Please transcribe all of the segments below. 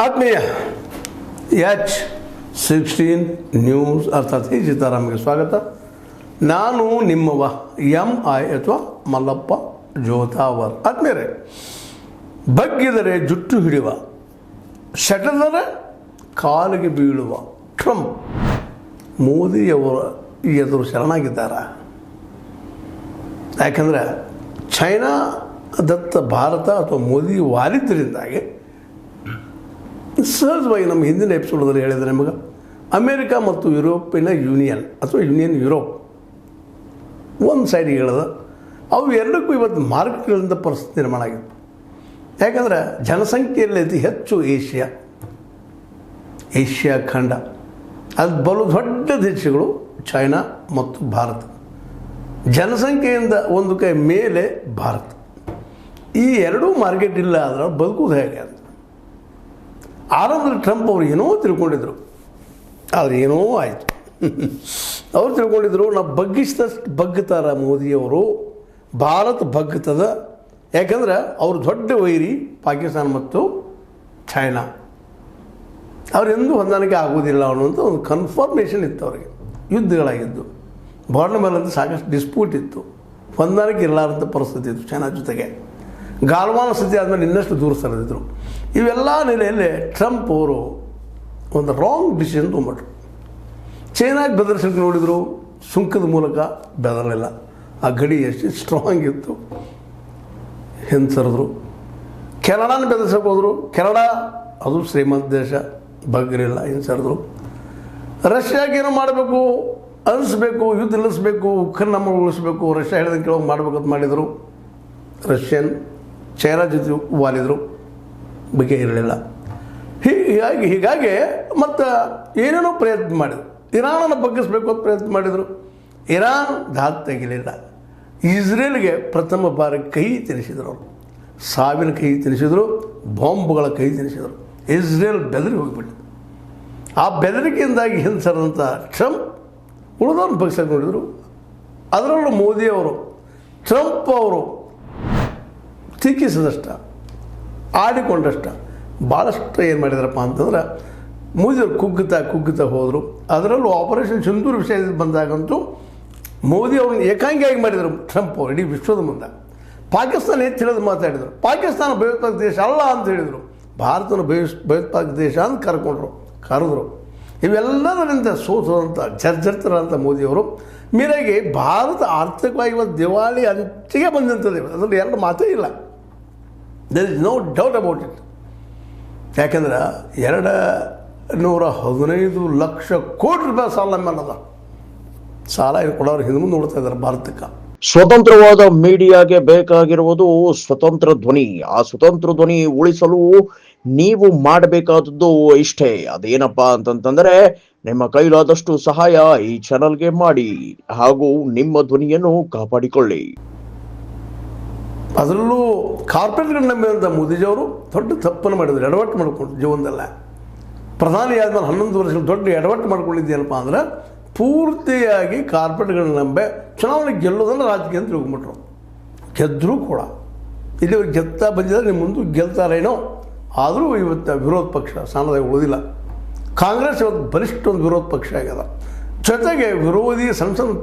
ಆತ್ಮೀಯ H16 news ಅರ್ಥಾತ್ ಈ ಸೀತಾರಾಮ್ಗೆ ಸ್ವಾಗತ. ನಾನು ನಿಮ್ಮವ MI ಅಥವಾ ಮಲ್ಲಪ್ಪ ಜೋತಾವರ್. ಆತ್ಮೀಯರೇ, ಬಗ್ಗಿದರೆ ಜುಟ್ಟು ಹಿಡಿಯುವ, ಸೆಟೆದರೆ ಕಾಲಿಗೆ ಬೀಳುವ ಟ್ರಂಪ್ ಮೋದಿಯವರ ಎದುರು ಶರಣಾಗಿದ್ದಾರೆ. ಯಾಕಂದರೆ ಚೈನಾ ದತ್ತ ಭಾರತ ಅಥವಾ ಮೋದಿ ವಾಲಿದ್ದರಿಂದಾಗಿ ಸಹಜವಾಗಿ ನಮ್ಮ ಹಿಂದಿನ ಎಪಿಸೋಡಲ್ಲಿ ಹೇಳಿದರೆ ನಿಮಗೆ ಅಮೇರಿಕಾ ಮತ್ತು ಯುರೋಪಿನ ಯೂನಿಯನ್ ಅಥವಾ ಯೂನಿಯನ್ ಯುರೋಪ್ ಒಂದು ಸೈಡಿಗೆ ಹೇಳಿದ ಅವು ಎರಡಕ್ಕೂ ಇವತ್ತು ಮಾರ್ಕೆಟ್ಗಳಿಂದ ಪರಿಸ್ಥಿತಿ ನಿರ್ಮಾಣ ಆಗಿತ್ತು. ಯಾಕಂದರೆ ಜನಸಂಖ್ಯೆಯಲ್ಲಿ ಅತಿ ಹೆಚ್ಚು ಏಷ್ಯಾ ಖಂಡ, ಅದು ಬಲು ದೊಡ್ಡ ದೇಶಗಳು ಚೈನಾ ಮತ್ತು ಭಾರತ. ಜನಸಂಖ್ಯೆಯಿಂದ ಒಂದು ಕೈ ಮೇಲೆ ಭಾರತ. ಈ ಎರಡೂ ಮಾರ್ಕೆಟ್ ಇಲ್ಲ ಆದರೆ ಬದುಕುವುದು ಹೇಗೆ ಅಂತ ಆರಂಭದಲ್ಲಿ ಟ್ರಂಪ್ ಅವರು ಏನೋ ತಿಳ್ಕೊಂಡಿದ್ರು. ಆದರೆ ಏನೋ ಆಯಿತು. ಅವ್ರು ತಿಳ್ಕೊಂಡಿದ್ರು ನಾವು ಬಗ್ಗಿಸಿದಷ್ಟು ಬಗ್ಗುತ್ತಾರ ಮೋದಿಯವರು, ಭಾರತ ಬಗ್ಗುತ್ತದೆ. ಯಾಕಂದ್ರೆ ಅವರು ದೊಡ್ಡ ವೈರಿ ಪಾಕಿಸ್ತಾನ ಮತ್ತು ಚೈನಾ, ಅವರೆಂದೂ ಹೊಂದಾಣಿಕೆ ಆಗೋದಿಲ್ಲ ಅನ್ನುವಂಥ ಒಂದು ಕನ್ಫರ್ಮೇಷನ್ ಇತ್ತು ಅವರಿಗೆ. ಯುದ್ಧಗಳಾಗಿದ್ದು, ಬಾರ್ಡರ್ ಮೇಲಂತೂ ಸಾಕಷ್ಟು ಡಿಸ್ಪ್ಯೂಟ್ ಇತ್ತು, ಹೊಂದಾಣಿಕೆ ಇರಲಾರಂಥ ಪರಿಸ್ಥಿತಿ ಇತ್ತು ಚೈನಾ ಜೊತೆಗೆ. ಗಾಲ್ವಾನ ಸ್ಥಿತಿ ಆದಮೇಲೆ ಇನ್ನಷ್ಟು ದೂರ ಸರಿದಿದ್ರು. ಇವೆಲ್ಲ ನೆಲೆಯಲ್ಲಿ ಟ್ರಂಪ್ ಅವರು ಒಂದು ರಾಂಗ್ ಡಿಸಿಷನ್ ತೊಗೊಂಬಿಟ್ರು. ಚೈನಾಗೆ ಬೆದರಿಸಲಿಕ್ಕೆ ನೋಡಿದರು, ಸುಂಕದ ಮೂಲಕ ಬೆದರಲಿಲ್ಲ. ಆ ಗಡಿ ಎಷ್ಟು ಸ್ಟ್ರಾಂಗ್ ಇತ್ತು, ಹಿಂಸರಿದ್ರು. ಕೆನಡಾನ ಬೆದರಿಸಕ್ಕೆ ಹೋದರು. ಕೆನಡಾ ಅದು ಶ್ರೀಮಂತ ದೇಶ, ಬಗ್ಗರಿಲ್ಲ, ಹಿಂಸರಿದ್ರು. ರಷ್ಯಾಗೆ ಏನೋ ಮಾಡಬೇಕು ಅನಿಸ್ಬೇಕು, ಯುದ್ಧ ನಿಲ್ಲಿಸಬೇಕು, ಉಕ್ರೇನ್ ಉಳಿಸ್ಬೇಕು, ರಷ್ಯಾ ಹೇಳಿದಂಗೆ ಕೇಳೋದು ಮಾಡಬೇಕಂತ ಮಾಡಿದರು. ಚೈನಾ ಜೊತೆ ವಾಲಿದರು, ಬಗ್ಗೆ ಇರಲಿಲ್ಲ. ಹೀಗಾಗಿ ಮತ್ತು ಏನೇನೋ ಪ್ರಯತ್ನ ಮಾಡಿದರು. ಇರಾನನ್ನು ಬಗ್ಗಿಸ್ಬೇಕು ಅಂತ ಪ್ರಯತ್ನ ಮಾಡಿದರು. ಇರಾನ್ ದಾದ ತೆಗಿಲಿಲ್ಲ. ಇಸ್ರೇಲ್ಗೆ ಪ್ರಥಮ ಬಾರಿ ಕೈ ತಿನ್ನಿಸಿದರು. ಅವರು ಸಾವಿನ ಕೈ ತಿನ್ನಿಸಿದರು, ಬಾಂಬ್ಗಳ ಕೈ ತಿನ್ನಿಸಿದರು. ಇಸ್ರೇಲ್ ಬೆದರಿ ಹೋಗಿಬಿಟ್ಟು ಆ ಬೆದರಿಕೆಯಿಂದಾಗಿ ಹಿಂಸರಿದಂಥ ಟ್ರಂಪ್ ಉಳಿದವ್ರನ್ನ ಬಗ್ಸಕ್ಕೆ ನೋಡಿದರು. ಅದರಲ್ಲೂ ಮೋದಿಯವರು ಟ್ರಂಪ್ ಅವರು ಟೀಕಿಸಿದಷ್ಟ, ಆಡಿಕೊಂಡಷ್ಟ, ಭಾಳಷ್ಟು ಏನು ಮಾಡಿದಾರಪ್ಪ ಅಂತಂದ್ರೆ ಮೋದಿಯವರು ಕುಗ್ಗುತ್ತಾ ಹೋದರು. ಅದರಲ್ಲೂ ಆಪರೇಷನ್ ಸಿಂಧೂರ್ ವಿಷಯದಲ್ಲಿ ಬಂದಾಗಂತೂ ಮೋದಿ ಅವ್ರನ್ನ ಏಕಾಂಗಿಯಾಗಿ ಮಾಡಿದರು ಟ್ರಂಪ್ ಅವರು ಇಡೀ ವಿಶ್ವದ ಮುಂದೆ. ಪಾಕಿಸ್ತಾನ ಎತ್ತಿ ತಿಳಿದು ಮಾತಾಡಿದರು. ಪಾಕಿಸ್ತಾನ ಭಯೋತ್ಪಾದಕ ದೇಶ ಅಲ್ಲ ಅಂತ ಹೇಳಿದರು. ಭಾರತನ ಭಯೋತ್ಪಾದಕ ದೇಶ ಅಂತ ಕರೆದ್ರು. ಇವೆಲ್ಲದರಿಂದ ಸೋತಂಥ ಜರ್ಜರಿತರಾದಂಥ ಮೋದಿಯವರು ಮೇರೆಗೆ ಭಾರತ ಆರ್ಥಿಕವಾಗಿ ಇವತ್ತು ದಿವಾಳಿ ಅಂಚಿಗೆ ಬಂದಂಥದ್ದು. ಅದರಲ್ಲಿ ಎರಡು ಮಾತೇ ಇಲ್ಲ. There is no doubt about it. ಯಾಕೆಂದ್ರೆ 215 ಲಕ್ಷ ಕೋಟಿ ರೂಪಾಯಿ ಸಾಲ ಮೇಲದ. ಸಾಲ ಇದು ಕೊಡೋರು ಹಿಂದೆ ಮುಂದೆ ನೋಡ್ತಾ ಇದ್ದಾರೆ ಭಾರತಕ್ಕೆ. ಸ್ವತಂತ್ರವಾದ ಮೀಡಿಯಾಗೆ ಬೇಕಾಗಿರುವುದು ಸ್ವತಂತ್ರ ಧ್ವನಿ. ಆ ಸ್ವತಂತ್ರ ಧ್ವನಿ ಉಳಿಸಲು ನೀವು ಮಾಡಬೇಕಾದದ್ದು ಇಷ್ಟೇ. ಅದೇನಪ್ಪಾ ಅಂತಂತಂದ್ರೆ ನಿಮ್ಮ ಕೈಲಾದಷ್ಟು ಸಹಾಯ ಈ ಚಾನಲ್ಗೆ ಮಾಡಿ ಹಾಗೂ ನಿಮ್ಮ ಧ್ವನಿಯನ್ನು ಕಾಪಾಡಿಕೊಳ್ಳಿ. ಅದರಲ್ಲೂ ಕಾರ್ಪೊರೇಟ್ಗಳನ್ನ ನಂಬಿದಂಥ ಮೋದಿಜಿಯವರು ದೊಡ್ಡ ತಪ್ಪನ್ನು ಮಾಡಿದ್ರು, ಎಡವಟ್ಟು ಮಾಡ್ಕೊಂಡು ಜೀವನದಲ್ಲ. ಪ್ರಧಾನಿ ಆದಮೇಲೆ 11 ವರ್ಷಗಳು ದೊಡ್ಡ ಎಡವಟ್ಟು ಮಾಡ್ಕೊಂಡಿದ್ದೇನಪ್ಪ ಅಂದ್ರೆ ಪೂರ್ತಿಯಾಗಿ ಕಾರ್ಪೊರೇಟ್ಗಳನ್ನ ನಂಬೆ ಚುನಾವಣೆ ಗೆಲ್ಲೋದನ್ನು ರಾಜಕೀಯ ಅಂತ ತಿಳ್ಕೊಂಬಿಟ್ರು. ಗೆದ್ದರೂ ಕೂಡ ಇಲ್ಲಿವರೆಗೆ ಗೆಲ್ತಾ ಬಂದಿದ್ದಾರೆ, ನಿಮ್ಮ ಮುಂದೆ ಗೆಲ್ತಾರೇನೋ. ಆದರೂ ಇವತ್ತು ವಿರೋಧ ಪಕ್ಷ ಸ್ಥಾನದಾಗ ಉಳಿದಿಲ್ಲ. ಕಾಂಗ್ರೆಸ್ ಇವತ್ತು ಬಲಿಷ್ಠ ಒಂದು ವಿರೋಧ ಪಕ್ಷ ಆಗ್ಯದ. ಜೊತೆಗೆ ವಿರೋಧಿ ಸಣ್ಣ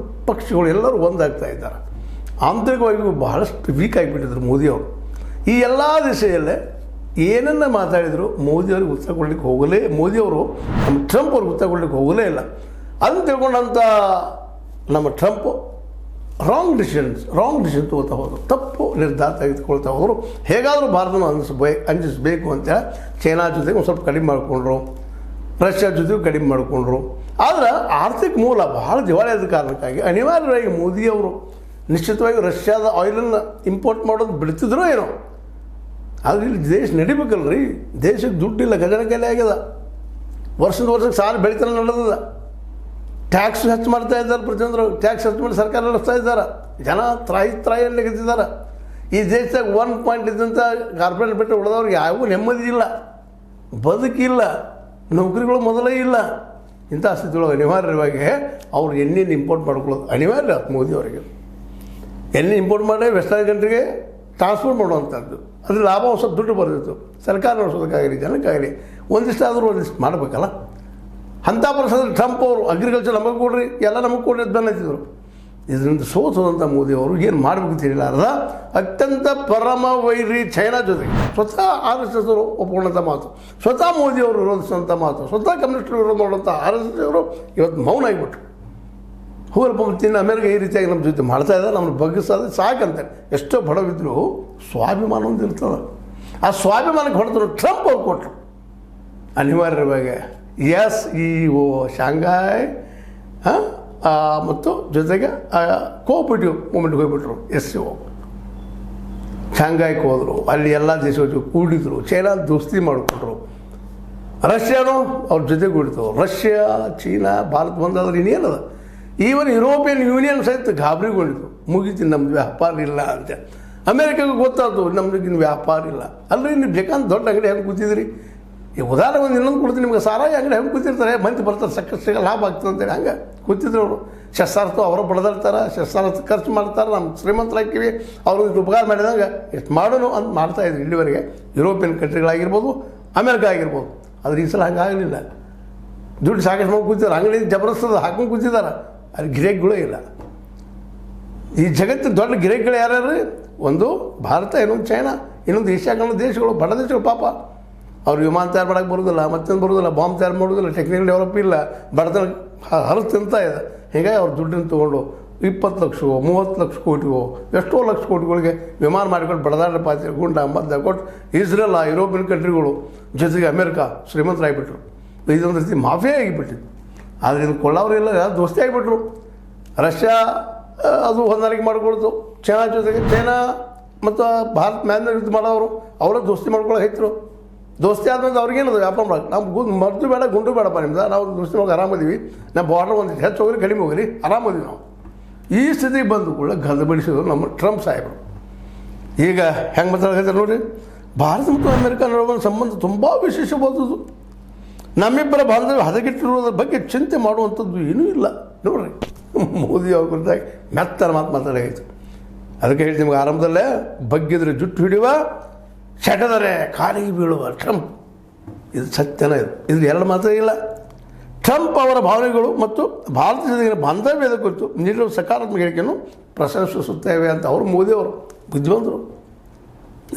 ಪಕ್ಷಗಳು ಎಲ್ಲರೂ ಒಂದಾಗ್ತಾ ಇದ್ದಾರೆ. ಆಂತರಿಕವಾಗಿಯೂ ಬಹಳಷ್ಟು ವೀಕ್ ಆಗಿಬಿಟ್ಟಿದ್ರು ಮೋದಿಯವರು. ಈ ಎಲ್ಲ ದಿಶೆಯಲ್ಲೇ ಏನನ್ನ ಮಾತಾಡಿದರು ಮೋದಿಯವ್ರಿಗೆ ಉತ್ತರ ಕೊಡಲಿಕ್ಕೆ ಮೋದಿಯವರು ನಮ್ಮ ಟ್ರಂಪ್ ಅವ್ರಿಗೆ ಉತ್ತರ ಕೊಡಲಿಕ್ಕೆ ಹೋಗಲೇ ಇಲ್ಲ. ಅದನ್ನು ತಿಳ್ಕೊಂಡಂಥ ನಮ್ಮ ಟ್ರಂಪ್ ರಾಂಗ್ ಡಿಸಿಷನ್ ತೊಗೊಳ್ತಾ ಹೋದರು. ತಪ್ಪು ನಿರ್ಧಾರ ತೆಗೆದುಕೊಳ್ತಾ ಹೋದರು. ಹೇಗಾದರೂ ಭಾರತನ ಅಂಜಿಸಬೇಕು ಅಂತೇಳಿ ಚೈನಾ ಜೊತೆಗೆ ಒಂದು ಸ್ವಲ್ಪ ಕಡಿಮೆ ಮಾಡಿಕೊಂಡ್ರು, ರಷ್ಯಾ ಜೊತೆಗೂ ಕಡಿಮೆ ಮಾಡಿಕೊಂಡ್ರು. ಆದರೆ ಆರ್ಥಿಕ ಮೂಲ ಭಾಳ ದಿವಾಳಿಯಾದ ಕಾರಣಕ್ಕಾಗಿ ಅನಿವಾರ್ಯವಾಗಿ ಮೋದಿಯವರು ನಿಶ್ಚಿತವಾಗಿ ರಷ್ಯಾದ ಆಯಿಲನ್ನು ಇಂಪೋರ್ಟ್ ಮಾಡೋದು ಬಿಡ್ತಿದ್ರೋ ಏನೋ. ಆದರೆ ಇಲ್ಲಿ ದೇಶ ನಡಿಬೇಕಲ್ರಿ. ದೇಶಕ್ಕೆ ದುಡ್ಡಿಲ್ಲ, ಖಜಾನೆ ಖಾಲಿ ಆಗ್ಯದ. ವರ್ಷಕ್ಕೆ ಸಾಲ ಬೆಳಿತಾನೆ ನಡೆದದ. ಟ್ಯಾಕ್ಸ್ ಹೆಚ್ಚು ಮಾಡ್ತಾ ಇದ್ದಾರೆ. ಪ್ರತಿಯೊಂದು ಟ್ಯಾಕ್ಸ್ ಹೆಚ್ಚು ಮಾಡಿ ಸರ್ಕಾರ ನಡೆಸ್ತಾ ಇದ್ದಾರೆ. ಜನ ತ್ರಾಯಲ್ಲಿ ಗೆದ್ದಿದ್ದಾರೆ. ಈ ದೇಶದಾಗ 1 ಪಾಯಿಂಟ್ ಇದ್ದಂಥ ಕಾರ್ಪೊರೇಟ್ ಬಿಟ್ಟು ಉಳಿದವ್ರಿಗೆ ಯಾವೂ ನೆಮ್ಮದಿ ಇಲ್ಲ, ಬದುಕಿಲ್ಲ, ನೌಕರಿಗಳು ಮೊದಲೇ ಇಲ್ಲ. ಇಂಥ ಸ್ಥಿತಿಯೊಳಗೆ ಅನಿವಾರ್ಯವಾಗಿ ಅವ್ರು ಎಣ್ಣೆಯನ್ನು ಇಂಪೋರ್ಟ್ ಮಾಡ್ಕೊಳ್ಳೋದು ಅನಿವಾರ್ಯ ಆಯ್ತು ಮೋದಿಯವರಿಗೆ. ಎಣ್ಣೆ ಇಂಪೋರ್ಟ್ ಮಾಡಿ ವೆಸ್ಟರ್ನ್ ಕಂಟ್ರಿಗೆ ಟ್ರಾನ್ಸ್ಪೋರ್ಟ್ ಮಾಡುವಂಥದ್ದು. ಅದ್ರ ಲಾಭ ಒಂದು ಸ್ವಲ್ಪ ದುಡ್ಡು ಬರ್ತಿತ್ತು. ಸರ್ಕಾರ ನಡೆಸೋದಕ್ಕಾಗಲಿ ಜನಕ್ಕಾಗಲಿ ಒಂದಿಷ್ಟು ಮಾಡಬೇಕಲ್ಲ. ಅಂಥ ಪರಿಸ್ಥಿತಿ ಟ್ರಂಪ್ ಅವರು ಅಗ್ರಿಕಲ್ಚರ್ ನಮಗೆ ಕೊಡ್ರಿ, ಎಲ್ಲ ನಮಗೆ ಕೊಡ್ರಿ ಅಂತ ಬೆನ್ನತ್ತಿದ್ರು. ಇದರಿಂದ ಸೋತದಂಥ ಮೋದಿಯವರು ಏನು ಮಾಡಬೇಕು ತಿಳಿಲಾರದ ಅತ್ಯಂತ ಪರಮ ವೈರಿ ಚೈನಾ ಜೊತೆಗೆ ಸ್ವತಃ RSS ಅವರು ಒಪ್ಕೊಂಡಂಥ ಮಾತು, ಸ್ವತಃ ಮೋದಿಯವರು ವಿರೋಧಿಸಿದಂಥ ಮಾತು, ಸ್ವತಃ ಕಮ್ಯುನಿಸ್ಟರು ವಿರೋಧ ಮಾಡುವಂಥ RSS ಅವರು ಇವತ್ತು ಮೌನ ಆಗಿಬಿಟ್ರು. ಹೋಗಲ್ಪ ಮತ್ತಿನ್ನು ಅಮೇರಿಕ ಈ ರೀತಿಯಾಗಿ ನಮ್ಮ ಜೊತೆ ಮಾಡ್ತಾ ಇದ್ದಾರೆ, ನಮ್ಮನ್ನು ಬಗ್ಗಿಸೋದು ಸಾಕಂತಾರೆ. ಎಷ್ಟೋ ಬಡವಿದ್ರು ಸ್ವಾಭಿಮಾನ ಒಂದು ಇರ್ತದೆ. ಆ ಸ್ವಾಭಿಮಾನಕ್ಕೆ ಹೊಡೆದ್ರು ಟ್ರಂಪ್ ಅವ್ರು ಕೊಟ್ಟರು ಅನಿವಾರ್ಯವಾಗಿ SEO ಶಾಂಘಾಯ್ ಮತ್ತು ಜೊತೆಗೆ ಕೋಆಪರೇಟಿವ್ ಮೂಮೆಂಟ್ಗೆ ಹೋಗ್ಬಿಟ್ರು. SEO ಶಾಂಘಾಯ್ಗೆ ಹೋದರು, ಅಲ್ಲಿ ಎಲ್ಲ ದೇಶಗಳು ಕೂಡಿದ್ರು, ಚೈನಾ ದೋಸ್ತಿ ಮಾಡಿಕೊಟ್ರು. ರಷ್ಯಾನು ಅವ್ರ ಜೊತೆಗೆ ಕೂಡಿತು. ರಷ್ಯಾ, ಚೀನಾ, ಭಾರತ ಬಂದಾದ್ರೆ ಇನ್ನೇನದ, ಈವನ್ ಯುರೋಪಿಯನ್ ಯೂನಿಯನ್ ಸಹಿತ ಗಾಬರಿಗೊಂಡಿತು. ಮುಗಿತು, ನಮ್ದು ವ್ಯಾಪಾರ ಇಲ್ಲ ಅಂತ. ಅಮೇರಿಕಾಗೆ ಗೊತ್ತಾಯ್ತು ನಮ್ದು ವ್ಯಾಪಾರ ಇಲ್ಲ. ಅಲ್ಲರಿ ನೀವು ಬೇಕಂತ ದೊಡ್ಡ ಅಂಗಡಿ ಹೆಂಗೆ ಕೂತಿದ್ರಿ, ಈ ಉದಾಹರಣೆ ಒಂದು ಇನ್ನೊಂದು ಕೊಡ್ತೀನಿ ನಿಮ್ಗೆ. ಸಾರಾಯಿ ಅಂಗಡಿ ಹೆಂಗೆ ಕೂತಿರ್ತಾರೆ, ಮಂದಿ ಬರ್ತಾರೆ, ಸಾಕಷ್ಟು ಲಾಭ ಆಗ್ತದೆ ಅಂತೇಳಿ ಹಂಗೆ ಕೂತಿದ್ರು ಅವರು. ಶಸ್ತ್ರಾಸ್ತ್ರ ಅವರು ಬಡದಾಡ್ತಾರೆ, ಶಸ್ತ್ರಾಸ್ತ್ರ ಖರ್ಚು ಮಾಡ್ತಾರೆ, ನಮ್ಮ ಶ್ರೀಮಂತರಾಗ್ತೀವಿ, ಅವ್ರಿಗೆ ಉಪಕಾರ ಮಾಡಿದಂಗೆ ಎಷ್ಟು ಮಾಡೋನು ಅಂತ ಮಾಡ್ತಾಯಿದ್ರು ಇಲ್ಲಿವರೆಗೆ. ಯುರೋಪಿಯನ್ ಕಂಟ್ರಿಗಳಾಗಿರ್ಬೋದು, ಅಮೇರಿಕ ಆಗಿರ್ಬೋದು. ಆದರೆ ಈ ಸಲ ಹಂಗೆ ಆಗಲಿಲ್ಲ. ದುಡ್ಡು ಸಾಕಷ್ಟು ಮಾಡಿ ಕೂತಿದ್ದಾರೆ, ಅಂಗಡಿ ಜಬರಸ್ತದ ಹಾಕೊಂಡು ಕೂತಿದ್ದಾರೆ, ಅಲ್ಲಿ ಗಿರಾಕಿಗಳೇ ಇಲ್ಲ. ಈ ಜಗತ್ತಿನ ದೊಡ್ಡ ಗಿರಾಕಿಗಳು ಯಾರ್ಯಾರು? ಒಂದು ಭಾರತ, ಇನ್ನೊಂದು ಚೈನಾ, ಇನ್ನೊಂದು ಏಷ್ಯಾ ಖಂಡದ ದೇಶಗಳು, ಬಡ ದೇಶಗಳು. ಪಾಪ ಅವ್ರು ವಿಮಾನ ತಯಾರು ಮಾಡೋಕ್ಕೆ ಬರೋದಿಲ್ಲ, ಮತ್ತೊಂದು ಬರೋದಿಲ್ಲ, ಬಾಂಬ್ ತಯಾರು ಮಾಡೋದಿಲ್ಲ, ಟೆಕ್ನಿಕಲ್ ಡೆವಲಪ್ ಇಲ್ಲ, ಬಡತನ ಹರಿದು ತಿಂತ ಇದೆ. ಹೀಗಾಗಿ ಅವ್ರು ದುಡ್ಡನ್ನು ತೊಗೊಂಡು 20 ಲಕ್ಷವೋ 30 ಲಕ್ಷ ಕೋಟಿಗೋ ಎಷ್ಟೋ ಲಕ್ಷ ಕೋಟಿಗಳಿಗೆ ವಿಮಾನ ಮಾಡಿಕೊಂಡು ಬಡದಾಡ ಪಾತ್ರೆ ಗುಂಡ ಮದ್ದ ಕೊಟ್ಟು ಇಸ್ರೇಲ್, ಯುರೋಪಿಯನ್ ಕಂಟ್ರಿಗಳು ಜೊತೆಗೆ ಅಮೇರಿಕಾ ಶ್ರೀಮಂತರಾಗಿಬಿಟ್ರು. ಇದೊಂದು ರೀತಿ ಮಾಫಿಯಾ ಆಗಿಬಿಟ್ಟಿತ್ತು. ಆದರೆ ಇದು ಕೊಳ್ಳೋರಿಲ್ಲ, ದೋಸ್ತಿ ಆಗಿಬಿಟ್ರು. ರಷ್ಯಾ ಅದು ಹೊಂದಾಣಿಕೆ ಮಾಡಿಕೊಡ್ತು ಚೈನಾ ಜೊತೆಗೆ. ಚೈನಾ ಮತ್ತು ಭಾರತ ಮ್ಯಾನ್ಮೇಲೆ ಯುದ್ಧ ಮಾಡೋರು ಅವರ ದೋಸ್ತಿ ಮಾಡ್ಕೊಳ್ಳೋ ಹೆಚ್ಚರು. ದೋಸ್ತಿ ಆದ್ಮೇಲೆ ಅವ್ರಿಗೇನದು ವ್ಯಾಪಾರ ಮಾಡೋದು, ನಮ್ಗೆ ಮದ್ದು ಬೇಡ ಗುಂಡು ಬೇಡಪ್ಪ ನಿಮ್ದು, ನಾವು ದೋಸ್ತಿ ಮಾಡಿ ಆರಾಮದೀವಿ, ನಮ್ಮ ಬಾರ್ಡರ್ ಒಂದು ಹೆಚ್ಚು ಹೋಗ್ರಿ ಕಡಿಮೆ ಹೋಗ್ರಿ ಆರಾಮದೀವಿ ನಾವು. ಈ ಸ್ಥಿತಿಗೆ ಬಂದು ಕೂಡ ಗದ್ದಬಡಿಸಿದ್ರು ನಮ್ಮ ಟ್ರಂಪ್ ಸಾಹೇಬರು. ಈಗ ಹೆಂಗೆ ಮಾತಾಡ್ತಾರೆ ನೋಡಿರಿ, ಭಾರತ ಮತ್ತು ಅಮೇರಿಕ ನಡುವಿನ ಸಂಬಂಧ ತುಂಬ ವಿಶೇಷವಾದದ್ದು. ನಮ್ಮಿಬ್ಬರ ಬಾಂಧವ್ಯ ಹದಗೆಟ್ಟಿರುವುದರ ಬಗ್ಗೆ ಚಿಂತೆ ಮಾಡುವಂಥದ್ದು ಏನೂ ಇಲ್ಲ. ನೋಡ್ರಿ, ಮೋದಿ ಅವ್ರ ಕುರಿತಾಗಿ ಮೆತ್ತನ ಮಾತಾಡಾಗಿತ್ತು. ಅದಕ್ಕೆ ಹೇಳಿ ನಿಮ್ಗೆ ಆರಂಭದಲ್ಲೇ ಬಗ್ಗಿದ್ರೆ ಜುಟ್ಟು ಹಿಡಿಯುವ, ಸೆಟದರೆ ಕಾಲಿಗೆ ಬೀಳುವ ಟ್ರಂಪ್. ಇದು ಸತ್ಯನ. ಇದು ಎರಡು ಮಾತೇ ಇಲ್ಲ. ಟ್ರಂಪ್ ಅವರ ಭಾವನೆಗಳು ಮತ್ತು ಭಾರತ ಜೊತೆಗಿನ ಬಾಂಧವ್ಯದ ಕುರಿತು ನೀಡಿರುವ ಸಕಾರಾತ್ಮಕ ಹೇಳಿಕೆಯನ್ನು ಪ್ರಶಂಸಿಸುತ್ತೇವೆ ಅಂತ ಅವರು ಮೋದಿಯವರು ಬುದ್ಧಿವಂತರು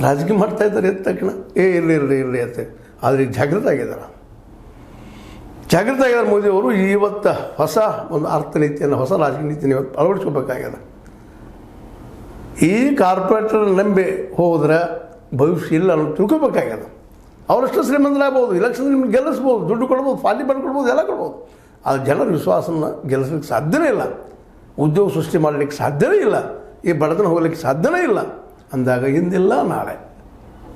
ರಾಜಕೀಯ ಮಾಡ್ತಾ ಇದ್ದಾರೆ. ಎದ್ದ ತಕ್ಷಣ ಇರಲಿ ಅಂತ. ಆದರೆ ಈಗ ಜಾಗೃತ ಆಗಿದ್ದಾರೆ ಮೋದಿಯವರು. ಇವತ್ತು ಹೊಸ ಒಂದು ಅರ್ಥನೀತಿಯನ್ನು, ಹೊಸ ರಾಜಕೀಯ ನೀತಿಯನ್ನು ಇವತ್ತು ಅಳವಡಿಸ್ಕೋಬೇಕಾಗ್ಯದ. ಈ ಕಾರ್ಪೊರೇಟರ್ ನಂಬಿ ಹೋದ್ರೆ ಭವಿಷ್ಯ ಇಲ್ಲ ಅನ್ನೋ ತಿಳ್ಕೊಬೇಕಾಗ್ಯದ. ಅವರಷ್ಟು ಶ್ರೀಮಂತರಾಗ್ಬೋದು, ಇಲೆಕ್ಷನ್ ನಿಮ್ಗೆ ಗೆಲ್ಲಿಸ್ಬೋದು, ದುಡ್ಡು ಕೊಡ್ಬೋದು, ಪಾರ್ಟಿ ಕೊಡ್ಬೋದು, ಎಲ್ಲ ಕೊಡ್ಬೋದು. ಅದು ಜನರ ವಿಶ್ವಾಸನ ಗೆಲ್ಲಿಸ್ಲಿಕ್ಕೆ ಸಾಧ್ಯವೇ ಇಲ್ಲ. ಉದ್ಯೋಗ ಸೃಷ್ಟಿ ಮಾಡಲಿಕ್ಕೆ ಸಾಧ್ಯವೇ ಇಲ್ಲ. ಈ ಬಡತನ ಹೋಗ್ಲಿಕ್ಕೆ ಸಾಧ್ಯವೇ ಇಲ್ಲ. ಅಂದಾಗ ಇಂದಿಲ್ಲ ನಾಳೆ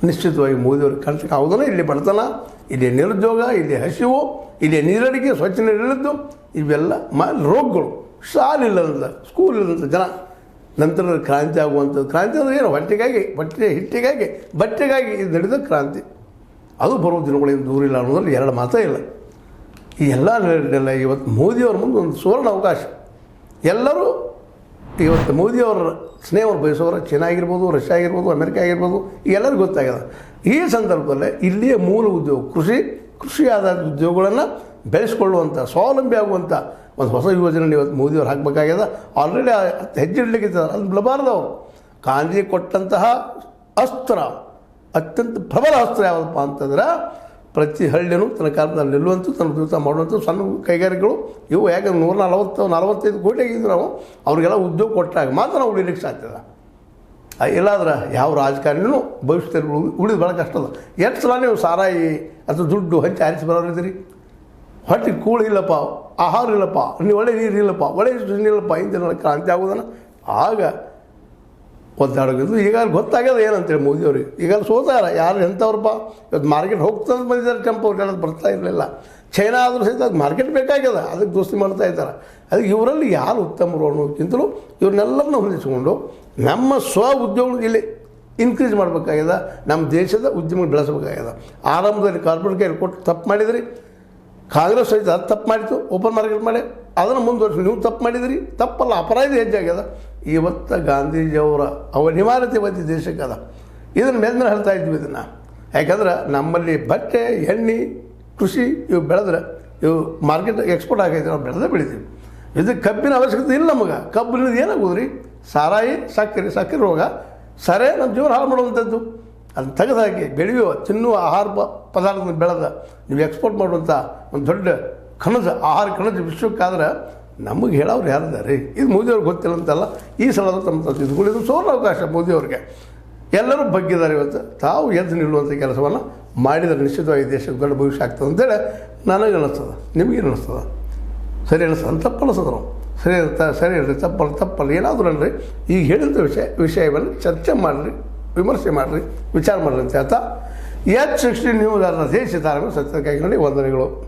ನಿಶ್ಚಿತವಾಗಿ ಮೋದಿಯವ್ರಿಗೆ ಕಳ್ಸಕ್ಕೆ ಆಗೋದನ್ನ. ಇಲ್ಲಿ ಬಡತನ, ಇಲ್ಲಿ ನಿರುದ್ಯೋಗ, ಇಲ್ಲಿ ಹಸಿವು, ಇಲ್ಲಿ ನೀರಡಿಕೆ, ಸ್ವಚ್ಛ ನೀರಿಳಿದ್ದು, ಇವೆಲ್ಲ ರೋಗಗಳು. ಶಾಲಿಲ್ಲದಂಥ, ಸ್ಕೂಲ್ ಇಲ್ಲದಂಥ ಜನ. ನಂತರ ಕ್ರಾಂತಿ ಆಗುವಂಥದ್ದು. ಕ್ರಾಂತಿ ಅಂದರೆ ಏನು? ಹಿಟ್ಟಿಗಾಗಿ ಬಟ್ಟೆಗಾಗಿ ಇದು ನಡೆದ ಕ್ರಾಂತಿ. ಅದು ಬರುವ ದಿನಗಳೇನು ದೂರ ಇಲ್ಲ ಅನ್ನೋದ್ರಲ್ಲಿ ಎರಡು ಮಾತೇ ಇಲ್ಲ. ಈ ಎಲ್ಲ ನಡೆಯಲ್ಲ. ಇವತ್ತು ಮೋದಿಯವ್ರ ಮುಂದೆ ಒಂದು ಸುವರ್ಣ ಅವಕಾಶ. ಎಲ್ಲರೂ ಇವತ್ತು ಮೋದಿಯವರ ಸ್ನೇಹವನ್ನು ಬಯಸೋರು ಚೀನಾ ಆಗಿರ್ಬೋದು, ರಷ್ಯಾ ಆಗಿರ್ಬೋದು, ಅಮೆರಿಕ ಆಗಿರ್ಬೋದು, ಈ ಎಲ್ಲರಿಗೂ ಗೊತ್ತಾಗಿದೆ. ಈ ಸಂದರ್ಭದಲ್ಲೇ ಇಲ್ಲಿಯ ಮೂಲ ಉದ್ಯೋಗ ಕೃಷಿ ಆಧಾರಿತ ಉದ್ಯೋಗಗಳನ್ನು ಬೆಳೆಸ್ಕೊಳ್ಳುವಂಥ, ಸ್ವಾವಲಂಬಿ ಆಗುವಂಥ ಒಂದು ಹೊಸ ಯೋಜನೆ ಇವತ್ತು ಮೋದಿಯವ್ರು ಹಾಕಬೇಕಾಗ್ಯದ. ಆಲ್ರೆಡಿ ಹೆಜ್ಜೆ ಇಡಲಿಕ್ಕೆ ಅದು ಬಿಡಬಾರ್ದವ್ರು. ಗಾಂಧಿ ಕೊಟ್ಟಂತಹ ಅಸ್ತ್ರ, ಅತ್ಯಂತ ಪ್ರಬಲ ಅಸ್ತ್ರ ಯಾವುದಪ್ಪ ಅಂತಂದ್ರೆ, ಪ್ರತಿ ಹಳ್ಳಿಯೂ ತನ್ನ ಕಾಲದಲ್ಲಿ ನಿಲ್ಲುವಂಥ, ತನ್ನ ಜೀವಿತ ಮಾಡುವಂಥ ಸಣ್ಣ ಕೈಗಾರಿಕೆಗಳು ಇವು. ಯಾಕೆ 145 ಕೋಟಿ ಆಗಿದ್ದು ನಾವು ಅವ್ರಿಗೆಲ್ಲ ಉದ್ಯೋಗ ಕೊಟ್ಟಾಗ ಮಾತ್ರ ನಾವು ಉಳಿಲಿಕ್ಕೆ ಸಾಧ್ಯದ. ಇಲ್ಲಾದ್ರೆ ಯಾವ ರಾಜಕಾರಣಿನೂ ಭವಿಷ್ಯದಲ್ಲಿ ಉಳಿದು ಭಾಳ ಕಷ್ಟ ಅದ. ಎಷ್ಟು ಸಲ ನೀವು ಸಾರಾಯಿ ಅಥವಾ ದುಡ್ಡು ಹಂಚಿ ಆರಿಸಿ ಬರೋರಿದ್ದೀರಿ. ಹೊಟ್ಟೆ ಕೂಳು ಇಲ್ಲಪ್ಪ, ಆಹಾರ ಇಲ್ಲಪ್ಪ, ನೀವು ಒಳ್ಳೆ ನೀರು ಇಲ್ಲಪ್ಪ, ಒಳ್ಳೆ ಇಲ್ಲಪ್ಪ, ಇಂದಿನ ಕ್ರಾಂತಿ ಆಗೋದನ್ನು ಆಗ ಒದ್ದಾಡೋದು. ಈಗಾಗಲೇ ಗೊತ್ತಾಗ್ಯದ ಏನಂತೇಳಿ ಮೋದಿಯವ್ರಿಗೆ. ಈಗಾಗಲೇ ಸೋತಾರ ಯಾರು ಎಂಥವ್ರಪ್ಪ. ಇವತ್ತು ಮಾರ್ಕೆಟ್ ಹೋಗ್ತಂತ ಬಂದಿದ್ದಾರೆ. ಟ್ರಂಪ್ ಅವ್ರಿಗೆಲ್ಲ ಬರ್ತಾ ಇರಲಿಲ್ಲ. ಚೈನಾ ಆದರೂ ಸಹಿತ ಅದು ಮಾರ್ಕೆಟ್ ಬೇಕಾಗ್ಯದ, ಅದಕ್ಕೆ ದೋಸ್ತಿ ಮಾಡ್ತಾ ಇದ್ದಾರೆ. ಅದಕ್ಕೆ ಇವರಲ್ಲಿ ಯಾರು ಉತ್ತಮರು ಅನ್ನೋದಕ್ಕಿಂತಲೂ ಇವ್ರನ್ನೆಲ್ಲರನ್ನ ಹೊಂದಿಸಿಕೊಂಡು ನಮ್ಮ ಸ್ವ ಉದ್ಯೋಗ ಇಲ್ಲಿ ಇನ್ಕ್ರೀಸ್ ಮಾಡಬೇಕಾಗ್ಯದ. ನಮ್ಮ ದೇಶದ ಉದ್ಯಮ ಬೆಳೆಸಬೇಕಾಗ್ಯದ. ಆರಂಭದಲ್ಲಿ ಕಾರ್ಪೊರೇಟ್ ಕೈಲಿ ಕೊಟ್ಟು ತಪ್ಪು ಮಾಡಿದ್ರಿ. ಕಾಂಗ್ರೆಸ್ ಸಹಿತ ಅದು ತಪ್ಪು ಮಾಡಿತ್ತು, ಓಪನ್ ಮಾರ್ಕೆಟ್ ಮಾಡಿ. ಅದನ್ನು ಮುಂದುವರಿಸಿ ನೀವು ತಪ್ಪು ಮಾಡಿದಿರಿ. ತಪ್ಪಲ್ಲ, ಅಪರಾಧ ಹೆಚ್ಚಾಗ್ಯದ. ಇವತ್ತು ಗಾಂಧೀಜಿಯವರ ಅನಿವಾರ್ಯತೆ ಬಂದು ದೇಶಕ್ಕೆ ಅದ. ಇದನ್ನು ಮೇಲೆ ಹೇಳ್ತಾ ಇದ್ವಿ ಇದನ್ನು. ಯಾಕಂದ್ರೆ ನಮ್ಮಲ್ಲಿ ಬಟ್ಟೆ, ಎಣ್ಣೆ, ಕೃಷಿ ಇವು ಬೆಳೆದ್ರೆ ಇವು ಮಾರ್ಕೆಟ್ ಎಕ್ಸ್ಪೋರ್ಟ್ ಆಗೈತೆ, ನಾವು ಬೆಳೆದೇ ಬೆಳಿತೀವಿ. ಇದು ಕಬ್ಬಿನ ಅವಶ್ಯಕತೆ ಇಲ್ಲ ನಮಗೆ. ಕಬ್ಬಿನಿಂದ ಏನಾಗೋದು ರೀ? ಸಾರಾಯಿ, ಸಕ್ಕರೆ ರೋಗ, ಸರೇ ನಮ್ಮ ಜೀವನ ಹಾಳು ಮಾಡುವಂಥದ್ದು. ಅದನ್ನು ತೆಗೆದಾಕಿ ಬೆಳೆಯುವ ತಿನ್ನುವ ಆಹಾರ ಪದಾರ್ಥನ ಬೆಳೆದ ನೀವು ಎಕ್ಸ್ಪೋರ್ಟ್ ಮಾಡುವಂಥ ಒಂದು ದೊಡ್ಡ ಕನಸು, ಆಹಾರ ಕನಸು ವಿಶ್ವಕ್ಕಾದ್ರೆ ನಮಗೆ ಹೇಳೋರು ಯಾರಿದ್ದಾರೆ? ಇದು ಮೋದಿಯವ್ರಿಗೆ ಗೊತ್ತಿಲ್ಲ ಅಂತಲ್ಲ. ಈ ಸಲ ತಮ್ಮ ಇದು ಸುವರ್ಣ ಅವಕಾಶ ಮೋದಿಯವ್ರಿಗೆ. ಎಲ್ಲರೂ ಬಗ್ಗಿದ್ದಾರೆ. ಇವತ್ತು ತಾವು ಎದ್ದು ನಿಲ್ಲುವಂಥ ಕೆಲಸವನ್ನು ಮಾಡಿದರೆ ನಿಶ್ಚಿತವಾಗಿ ದೇಶಕ್ಕೆ ದೊಡ್ಡ ಭವಿಷ್ಯ ಆಗ್ತದೆ ಅಂತೇಳಿ ನನಗೆ ಅನ್ನಿಸ್ತದೆ. ನಿಮಗೇನು ಅನ್ನಿಸ್ತದೆ? ಸರಿ ಅನ್ನಿಸ್ತದೆ? ತಪ್ಪು ಅನ್ನಿಸ್ತದೆ? ನಾವು ಸರಿ ಅಲ್ರಿ, ತಪ್ಪಲ್ಲ ಏನಾದರೂ ಅಲ್ರಿ. ಈಗ ಹೇಳಿದ ವಿಷಯವನ್ನು ಚರ್ಚೆ ಮಾಡಿರಿ, ವಿಮರ್ಶೆ ಮಾಡಿರಿ, ವಿಚಾರ ಮಾಡಿರಿ ಅಂತ ಹೇಳ್ತಾ H16 ನ್ಯೂಸ್ ದೇಶ ತಾರಣ ಸತ್ಯ ಕೈಗೊಂಡು ವಂದನೆಗಳು.